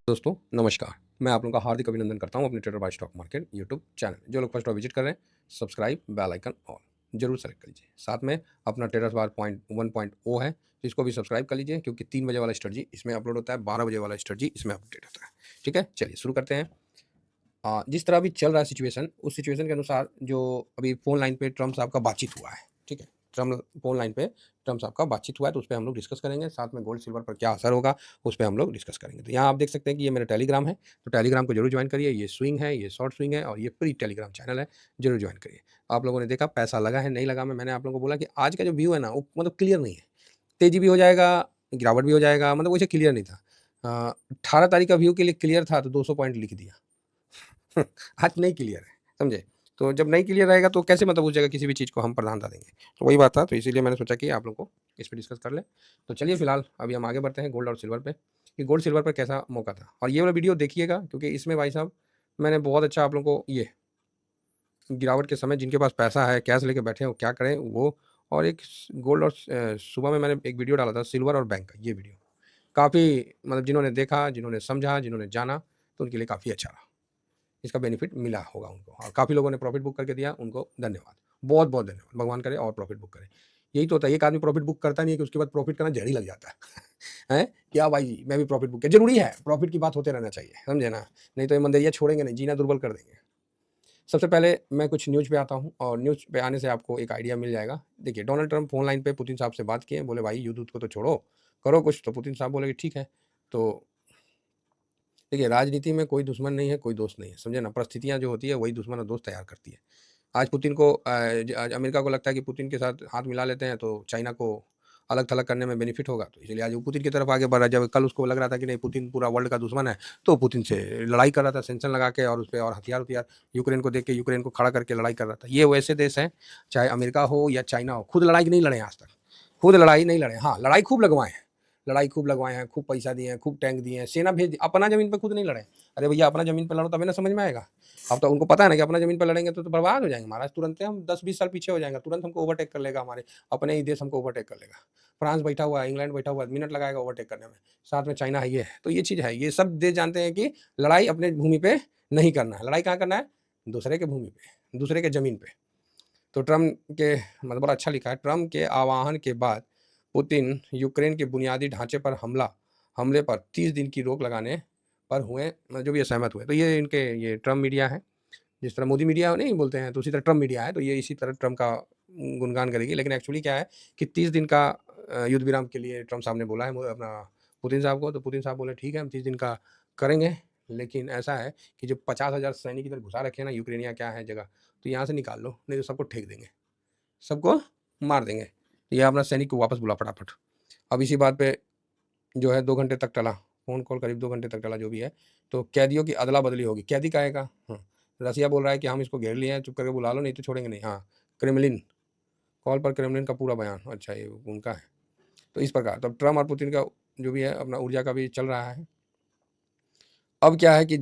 दोस्तों नमस्कार। मैं आप लोगों का हार्दिक अभिनंदन करता हूँ अपने trader by stock market YouTube channel. जो लोग फर्स्ट बार विजिट कर रहे हैं, सब्सक्राइब, बेल आइकन ऑल जरूर सेलेक्ट कर लीजिए। साथ में अपना ट्रेडर्स बार पॉइंट 1.0 है, इसको भी सब्सक्राइब कर लीजिए क्योंकि 3 बजे वाला स्ट्रेटजी इसमें अपलोड होता है, 12 बजे वाला स्ट्रेटजी इसमें अपडेट होता है। ठीक है, चलिए शुरू करते हैं। जिस तरह अभी चल रहा है सिचुएशन, उस सिचुएशन के अनुसार जो अभी फ़ोन लाइन पे ट्रम्प साहब का बातचीत हुआ है, ठीक है? ट्रम्प फ़ोन लाइन पे ट्रम्प साहब का बातचीत हुआ है, तो उस पे हम लोग डिस्कस करेंगे। साथ में गोल्ड सिल्वर पर क्या असर होगा, उस पे हम लोग डिस्कस करेंगे। तो यहाँ आप देख सकते हैं कि ये मेरा टेलीग्राम है, तो टेलीग्राम को जरूर ज्वाइन करिए। ये स्विंग है, ये शॉर्ट स्विंग है और ये प्री टेलीग्राम चैनल है, जरूर ज्वाइन करिए। आप लोगों ने देखा पैसा लगा है, नहीं लगा मैंने आप लोगों को बोला कि आज का जो व्यू है ना, वो मतलब क्लियर नहीं है। तेज़ी भी हो जाएगा, गिरावट भी हो जाएगा, मतलब वैसे क्लियर नहीं था। 18 तारीख का व्यू के लिए क्लियर था तो 200 पॉइंट लिख दिया। आज नहीं क्लियर है, समझे? तो जब नहीं क्लियर रहेगा तो कैसे मतलब उस जगह किसी भी चीज़ को हम प्रधानता देंगे? तो वही बात था, तो इसीलिए मैंने सोचा कि आप लोगों को इस पे डिस्कस कर लें। तो चलिए फिलहाल अभी हम आगे बढ़ते हैं गोल्ड और सिल्वर पे, कि गोल्ड सिल्वर पे कैसा मौका था। और ये वाला वीडियो देखिएगा क्योंकि इसमें भाई साहब मैंने बहुत अच्छा आप लोगों को ये गिरावट के समय जिनके पास पैसा है, कैश लेके बैठे हैं, वो क्या करें वो। और एक गोल्ड और सुबह में मैंने एक वीडियो डाला था सिल्वर और बैंक का, ये वीडियो काफ़ी मतलब जिन्होंने देखा, जिन्होंने समझा, जिन्होंने जाना, तो उनके लिए काफ़ी अच्छा रहा। इसका बेनिफिट मिला होगा उनको और काफ़ी लोगों ने प्रॉफिट बुक करके दिया, उनको धन्यवाद। बहुत-बहुत धन्यवाद। भगवान करे और प्रॉफिट बुक करे। यही तो होता है, एक आदमी प्रॉफिट बुक करता नहीं है कि उसके बाद प्रॉफिट करना जड़ ही लग जाता है। हैं? कि हाँ भाई मैं भी प्रॉफिट बुक किया, ज़रूरी है, प्रॉफिट की बात होते रहना चाहिए, समझे ना? नहीं तो ये मंदेरिया छोड़ेंगे नहीं, जीना दुर्बल कर देंगे। सबसे पहले मैं कुछ न्यूज़ पे आता हूँ और न्यूज़ पे आने से आपको एक आइडिया मिल जाएगा। देखिए डोनाल्ड ट्रम्प फ़ोन लाइन पे पुतिन साहब से बात किए, बोले भाई युद्ध-वुद्ध को तो छोड़ो, करो कुछ। तो पुतिन साहब बोले कि ठीक है। तो देखिए राजनीति में कोई दुश्मन नहीं है, कोई दोस्त नहीं है, समझे ना? परिस्थितियाँ जो होती है वही दुश्मन और दोस्त तैयार करती है। आज पुतिन को आज अमेरिका को लगता है कि पुतिन के साथ हाथ मिला लेते हैं तो चाइना को अलग-थलग करने में बेनिफिट होगा, तो इसलिए आज वो पुतिन की तरफ आगे बढ़ रहा है। जब कल उसको लग रहा था कि नहीं पुतिन पूरा वर्ल्ड का दुश्मन है, तो पुतिन से लड़ाई कर रहा था सैंक्शन लगा के और उसपे और हथियार-वथियार यूक्रेन को दे के यूक्रेन को खड़ा करके लड़ाई कर रहा था। ये वैसे देश हैं, चाहे अमेरिका हो या चाइना हो, खुद लड़ाई नहीं लड़े आज तक। खुद लड़ाई नहीं लड़े। हाँ, लड़ाई खूब लगवाए हैं। लड़ाई खूब लगवाए हैं, खूब पैसा दिए हैं, खूब टैंक दिए हैं, सेना भेज दी। अपना ज़मीन पे खुद नहीं लड़े। अरे भैया अपना ज़मीन पे लड़ो तभी ना समझ में आएगा। अब तो उनको पता है ना कि अपना ज़मीन पे लड़ेंगे तो बर्बाद हो जाएँगे महाराज। तुरंत हम 10-20 साल पीछे हो जाएँगे, तुरंत हमको ओवरटेक कर लेगा हमारे अपने ही देश हमको ओवरटेक कर लेगा। फ्रांस बैठा हुआ है, इंग्लैंड बैठा हुआ है, मिनट लगाएगा ओवरटेक करने में। साथ में चाइना है, ये है। तो ये चीज़ है, ये सब देश जानते हैं कि लड़ाई अपने भूमि पे नहीं करना है। लड़ाई कहाँ करना है? दूसरे के भूमि पे, दूसरे के ज़मीन पे। तो ट्रम्प के मतलब बड़ा अच्छा लिखा है, ट्रम्प के आह्वान के बाद पुतिन यूक्रेन के बुनियादी ढांचे पर हमले पर 30 दिन की रोक लगाने पर हुए, मतलब जो भी असहमत हुए। तो ये इनके ये ट्रम्प मीडिया है। जिस तरह मोदी मीडिया नहीं बोलते हैं, तो उसी तरह ट्रम्प मीडिया है, तो ये इसी तरह ट्रम्प का गुणगान करेगी। लेकिन एक्चुअली क्या है कि 30 दिन का युद्ध विराम के लिए ट्रम्प साहब ने बोला है अपना पुतिन साहब को। तो पुतिन साहब बोले ठीक है हम 30 दिन का करेंगे, लेकिन ऐसा है कि जो 50,000 सैनिक इधर घुसा रखे हैं ना, यूक्रेनिया क्या है जगह, तो यहाँ से निकाल लो, नहीं तो सबको ठेक देंगे, सबको मार देंगे। ये अपना सैनिक को वापस बुला फटाफट। अब इसी बात पे जो है 2 घंटे तक टला, फ़ोन कॉल करीब 2 घंटे तक टला जो भी है। तो कैदियों की अदला-बदली होगी। कैदी काहे का? हाँ, रसिया बोल रहा है कि हम इसको घेर लिए हैं, चुप करके बुला लो नहीं तो छोड़ेंगे नहीं। हाँ, क्रेमलिन, कॉल पर क्रेमलिन का पूरा बयान, अच्छा ये उनका है। तो इस प्रकार तब ट्रम्प और पुतिन का जो भी है अपना ऊर्जा का भी चल रहा है। अब क्या है कि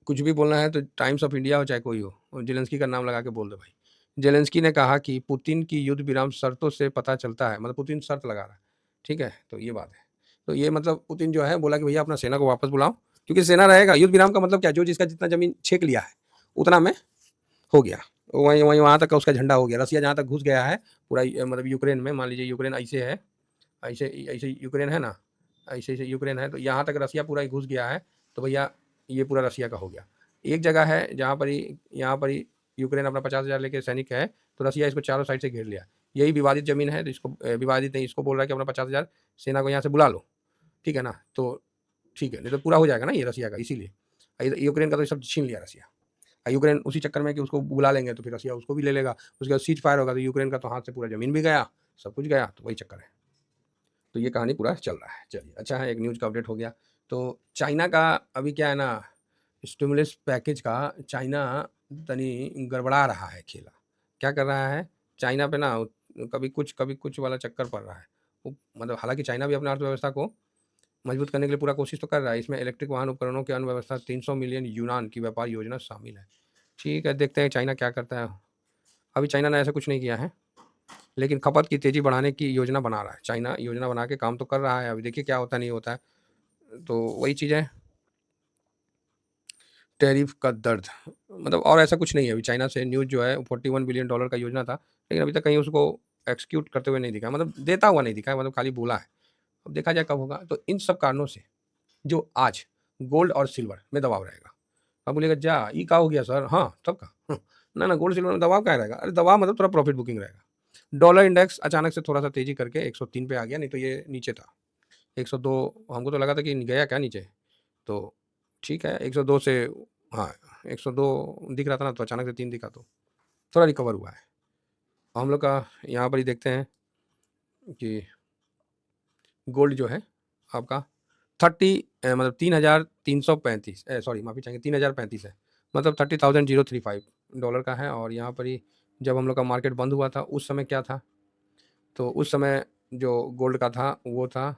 कुछ भी बोलना है तो टाइम्स ऑफ इंडिया हो चाहे कोई हो, और ज़ेलेंस्की का नाम लगा के बोल दो भाई। ज़ेलेंस्की ने कहा कि पुतिन की युद्ध विराम शर्तों से पता चलता है, मतलब पुतिन शर्त लगा रहा है, ठीक है? तो ये बात है। तो ये मतलब पुतिन जो है बोला कि भैया अपना सेना को वापस बुलाओ, क्योंकि सेना रहेगा। युद्ध विराम का मतलब क्या, जो जिसका जितना ज़मीन छेक लिया है, उतना में हो गया। वहीं वहीं वहाँ तक का उसका झंडा हो गया। रसिया जहाँ तक घुस गया है पूरा मतलब यूक्रेन में, मान लीजिए यूक्रेन ऐसे है, ऐसे ऐसे यूक्रेन है ना, ऐसे-ऐसे यूक्रेन है, तो यहाँ तक रसिया पूरा ही घुस गया है, तो भैया ये पूरा रसिया का हो गया। एक जगह है जहाँ पर ही यहाँ पर ही यूक्रेन अपना 50,000 लेके सैनिक है, तो रसिया इसको चारों साइड से घेर लिया। यही विवादित ज़मीन है, तो इसको विवादित नहीं, इसको बोल रहा है कि अपना 50,000 सेना को यहाँ से बुला लो, ठीक है ना? तो ठीक है, नहीं तो पूरा हो जाएगा ना ये रसिया का, इसीलिए। यूक्रेन का तो सब छीन लिया रसिया। यूक्रेन उसी चक्कर में कि उसको बुला लेंगे तो फिर रसिया उसको भी ले लेगा, उसके बाद सीज़ फायर होगा तो यूक्रेन का तो हाथ से पूरा ज़मीन भी गया, सब कुछ गया, तो वही चक्कर है। तो ये कहानी पूरा चल रहा है। चलिए अच्छा है, एक न्यूज़ का अपडेट हो गया। तो चाइना का अभी क्या है ना, स्टिमुलस पैकेज का चाइना तनी गड़बड़ा रहा है खेला। क्या कर रहा है? चाइना पे ना कभी कुछ वाला चक्कर पड़ रहा है। वो मतलब हालाँकि चाइना भी अपनी अर्थव्यवस्था को मजबूत करने के लिए पूरा कोशिश तो कर रहा है। इसमें इलेक्ट्रिक वाहन उपकरणों की अर्थव्यवस्था 300 मिलियन यूनान की व्यापार योजना शामिल है। ठीक है, देखते हैं चाइना क्या करता है। अभी चाइना ने ऐसा कुछ नहीं किया है, लेकिन खपत की तेज़ी बढ़ाने की योजना बना रहा है। चाइना योजना बना के काम तो कर रहा है, अभी देखिए क्या होता है नहीं होता है। तो वही चीज़ है, टैरिफ का दर्द, मतलब और ऐसा कुछ नहीं है। अभी चाइना से न्यूज़ जो है $41 बिलियन का योजना था, लेकिन अभी तक कहीं उसको एक्जीक्यूट करते हुए नहीं दिखा, मतलब देता हुआ नहीं दिखा है, मतलब खाली बोला है। अब देखा जाए कब होगा। तो इन सब कारणों से जो आज गोल्ड और सिल्वर में दबाव रहेगा। आप बोलिएगा जा ये का हो गया सर? हाँ, तब का ना, ना, गोल्ड सिल्वर में दबाव क्या रहेगा? अरे दबाव मतलब थोड़ा प्रॉफिट बुकिंग रहेगा। डॉलर इंडेक्स अचानक से थोड़ा-सा तेज़ी करके 103 पे आ गया, नहीं तो ये नीचे था। 102 हमको तो लगा था कि गया क्या नीचे? तो ठीक है, 102 से हाँ, 102 दिख रहा था ना, तो अचानक से 3 दिखा, तो थोड़ा रिकवर हुआ है। हम लोग का यहाँ पर ही देखते हैं कि गोल्ड जो है आपका मतलब 3,335 सॉरी माफ़ी चाहेंगे 3,035 है, मतलब 30,035 डॉलर का है। और यहाँ पर ही जब हम लोग का मार्केट बंद हुआ था उस समय क्या था? तो उस समय जो गोल्ड का था वो था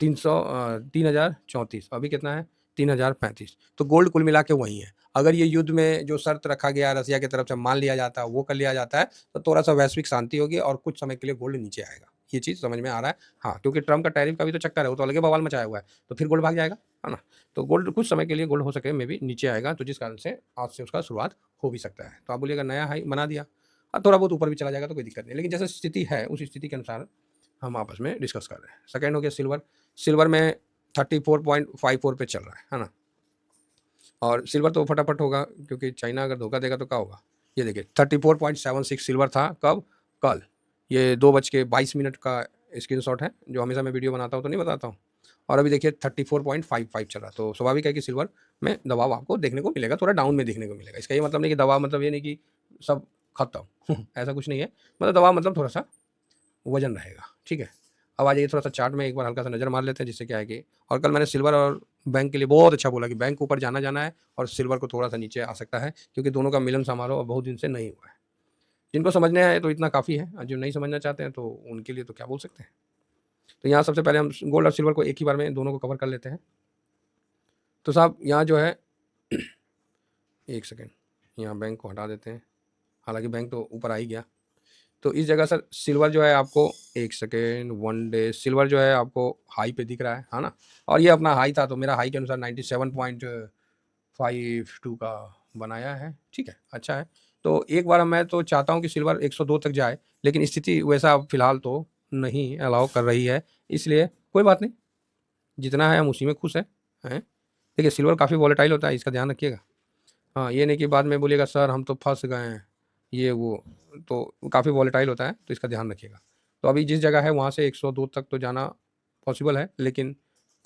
3,034, अभी कितना है? 3,035। तो गोल्ड कुल मिला के वही है। अगर ये युद्ध में जो शर्त रखा गया रसिया की तरफ से मान लिया जाता है, वो कर लिया जाता है, तो थोड़ा-सा वैश्विक शांति होगी और कुछ समय के लिए गोल्ड नीचे आएगा। ये चीज़ समझ में आ रहा है? हाँ, क्योंकि ट्रम्प का टैरिफ का भी तो चक्कर है, वो तो अलग ही बवाल मचाया हुआ है, तो फिर गोल्ड भाग जाएगा, है ना? तो गोल्ड कुछ समय के लिए गोल्ड हो सके मेबी नीचे आएगा, तो जिस कारण से आज से उसका शुरुआत हो भी सकता है। तो आप बोलिएगा नया हाई बना दिया, थोड़ा बहुत ऊपर भी चला जाएगा तो कोई दिक्कत नहीं, लेकिन जैसे स्थिति है उस स्थिति के अनुसार हम आपस में डिस्कस कर रहे हैं। सेकंड हो गया सिल्वर। सिल्वर में 34.54 पे चल रहा है ना? और सिल्वर तो फटाफट होगा, क्योंकि चाइना अगर धोखा देगा तो क्या होगा? ये देखिए 34.76 सिल्वर था कब? कल। ये 2:22 का स्क्रीनशॉट है, जो हमेशा मैं वीडियो बनाता हूँ तो नहीं बताता हूँ। और अभी देखिए 34.55 चल रहा है, तो स्वाभाविक है कि सिल्वर में दबाव आपको देखने को मिलेगा, थोड़ा डाउन में देखने को मिलेगा। इसका ये मतलब नहीं कि दबाव मतलब ये नहीं कि सब खत्म ऐसा कुछ नहीं है, मतलब दबाव मतलब थोड़ा-सा वज़न रहेगा, ठीक है। अब आ जाइए थोड़ा-सा चार्ट में एक बार हल्का-सा नज़र मार लेते हैं, जिससे क्या है कि और कल मैंने सिल्वर और बैंक के लिए बहुत अच्छा बोला कि बैंक ऊपर जाना है और सिल्वर को थोड़ा-सा नीचे आ सकता है, क्योंकि दोनों का मिलन समारोह अब बहुत दिन से नहीं हुआ है। जिनको समझने आए तो इतना काफ़ी है, और जो नहीं समझना चाहते हैं तो उनके लिए तो क्या बोल सकते हैं। तो यहाँ सबसे पहले हम गोल्ड और सिल्वर को एक ही बार में दोनों को कवर कर लेते हैं। तो साहब यहाँ जो है 1 सेकंड, यहाँ बैंक को हटा देते हैं, हालाँकि बैंक तो ऊपर आ ही गया। तो इस जगह सर सिल्वर जो है आपको 1 सेकेंड 1 डे सिल्वर जो है आपको हाई पे दिख रहा है ना? और ये अपना हाई था, तो मेरा हाई के अनुसार 97.52 का बनाया है, ठीक है, अच्छा है। तो एक बार मैं तो चाहता हूँ कि सिल्वर 102 तक जाए, लेकिन स्थिति वैसा फिलहाल तो नहीं अलाउ कर रही है, इसलिए कोई बात नहीं, जितना है हम उसी में खुश हैं। देखिए सिल्वर काफ़ी वॉलेटाइल होता है, इसका ध्यान रखिएगा। हाँ, ये नहीं कि बाद में बोलिएगा सर हम तो फँस गए हैं, ये वो, तो काफ़ी वॉलेटाइल होता है, तो इसका ध्यान रखिएगा। तो अभी जिस जगह है वहाँ से 102 तक तो जाना पॉसिबल है, लेकिन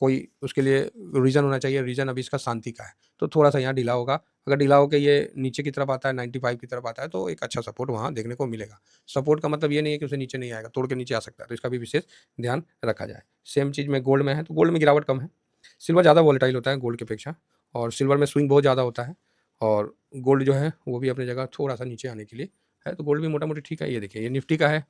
कोई उसके लिए रीज़न होना चाहिए, रीज़न अभी इसका शांति का है, तो थोड़ा-सा यहाँ ढीला होगा। अगर ढीला होके ये नीचे की तरफ आता है, 95 की तरफ आता है, तो एक अच्छा सपोर्ट वहाँ देखने को मिलेगा। सपोर्ट का मतलब ये नहीं है कि उसे नीचे नहीं आएगा, तोड़ के नीचे आ सकता है, तो इसका भी विशेष ध्यान रखा जाए। सेम चीज़ में गोल्ड में है, तो गोल्ड में गिरावट कम है। सिल्वर ज़्यादा वॉलेटाइल होता है गोल्ड की अपेक्षा, और सिल्वर में स्विंग बहुत ज़्यादा होता है, और गोल्ड जो है वो भी अपनी जगह थोड़ा-सा नीचे आने के लिए है, तो गोल्ड भी मोटा-मोटी ठीक है। ये देखिए ये निफ्टी का है,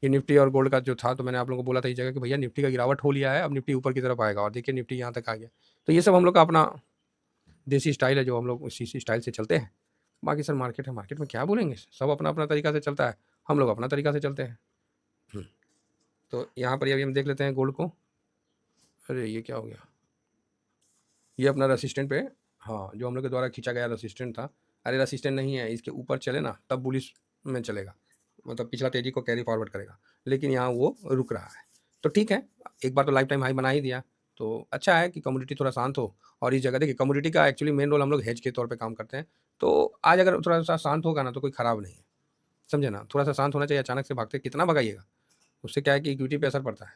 ये निफ्टी और गोल्ड का जो था, तो मैंने आप लोगों को बोला था इस जगह कि भैया निफ्टी का गिरावट हो लिया है, अब निफ्टी ऊपर की तरफ आएगा, और देखिए निफ्टी यहाँ तक आ गया। तो ये सब हम लोग का अपना देसी स्टाइल है, जो हम लोग इसी स्टाइल से चलते हैं। बाकी सर मार्केट है, मार्केट में क्या बोलेंगे, सब अपना-अपना तरीका से चलता है, हम लोग अपना तरीका से चलते हैं। हुँ, तो यहाँ पर अभी हम देख लेते हैं गोल्ड को। अरे! ये क्या हो गया? ये अपना रेसिस्टेंट पे, हाँ, जो हम लोग के द्वारा खींचा गया रेसिस्टेंट था। अरे रेसिस्टेंट नहीं है, इसके ऊपर चले ना तब बुलिश में चलेगा, मतलब पिछला तेजी को कैरी फॉरवर्ड करेगा, लेकिन यहाँ वो रुक रहा है। तो ठीक है, एक बार तो लाइफ टाइम हाई बना ही दिया, तो अच्छा है कि कमोडिटी थोड़ा शांत हो। और इस जगह देखिए कमोडिटी का एक्चुअली मेन रोल हम लोग हेज के तौर पे काम करते हैं, तो आज अगर थोड़ा-सा शांत होगा ना तो कोई खराब नहीं है, समझे ना? थोड़ा-सा शांत होना चाहिए, अचानक से भागते कितना भगाइएगा? उससे क्या है कि इक्विटी पे असर पड़ता है।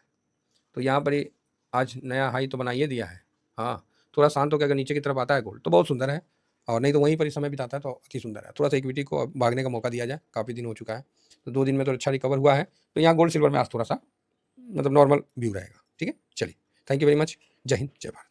तो यहाँ पर ही आज नया हाई तो बनाइए दिया है। हाँ, थोड़ा शांत होके अगर नीचे की तरफ आता है गोल्ड तो बहुत सुंदर है, और नहीं तो वहीं पर ही समय बिताता है तो अति सुंदर है। थोड़ा-सा इक्विटी को अब भागने का मौका दिया जाए, काफ़ी दिन हो चुका है। तो 2 दिन में तो अच्छा रिकवर हुआ है, तो यहाँ गोल्ड सिल्वर में आज थोड़ा-सा मतलब नॉर्मल व्यू रहेगा। ठीक है? चलिए, थैंक यू वेरी मच। जय हिंद, जय भारत।